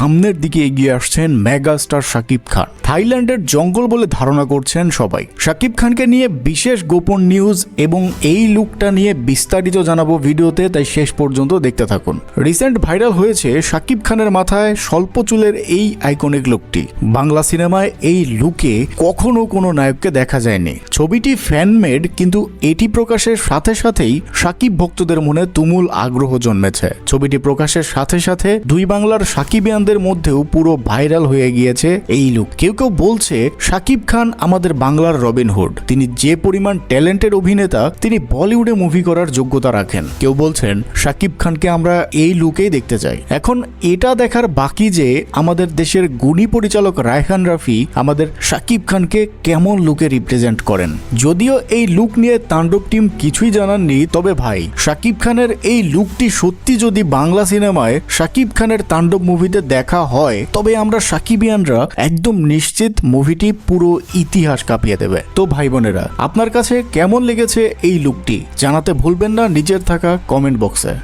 সামনের দিকে এগিয়ে আসছেন মেগাস্টার শাকিব খান। থাইল্যান্ডের জঙ্গল বলে ধারণা করছেন সবাই। শাকিব খানকে নিয়ে বিশেষ গোপন নিউজ এবং এই লুকটা নিয়ে বিস্তারিত জানাবো ভিডিওতে, তাই শেষ পর্যন্ত দেখতে থাকুন। রিসেন্ট ভাইরাল হয়েছে শাকিব খানের মাথায় স্বল্প চুলের এই আইকনিক লুকটি। বাংলা সিনেমায় এই লুকে কখনো কোনো নায়ককে দেখা যায়নি। ছবিটি ফ্যানমেড, কিন্তু এটি প্রকাশের সাথে সাথেই শাকিব ভক্তদের মনে তুমুল আগ্রহ জন্মেছে। ছবিটি প্রকাশের সাথে সাথে দুই বাংলার শাকিবিয়ানদের মধ্যেও পুরো ভাইরাল হয়ে গিয়েছে এই লুক। কেউ কেউ বলছে শাকিব খান আমাদের বাংলার রবিনহুড। তিনি যে পরিমাণ ট্যালেন্টেড অভিনেতা, তিনি বলিউডে মুভি করার যোগ্যতা রাখেন। কেউ বলছেন শাকিব খানকে আমরা এই লুকেই দেখতে চাই। এখন এটা দেখার বাকি যে আমাদের দেশের গুণী পরিচালক রায়হান রাফি আমাদের শাকিব খানকে কেমন লুকে রিপ্রেজেন্ট করেন। যদিও এই লুক নিয়ে তাণ্ডব টিম কিছুই জানাননি, তবে ভাই শাকিব খানের এই লুকটি সত্যি যদি বাংলা সিনেমায় শাকিব খানের তাণ্ডব মুভিতে দেখা হয়, তবে আমরা শাকিবিয়ানরা একদম নিশ্চিত মুভিটি পুরো ইতিহাস কাঁপিয়ে দেবে। তো ভাই বোনেরা, আপনার কাছে কেমন লেগেছে এই লুকটি জানাতে ভুলবেন না নিচের থাকা কমেন্ট বক্সে।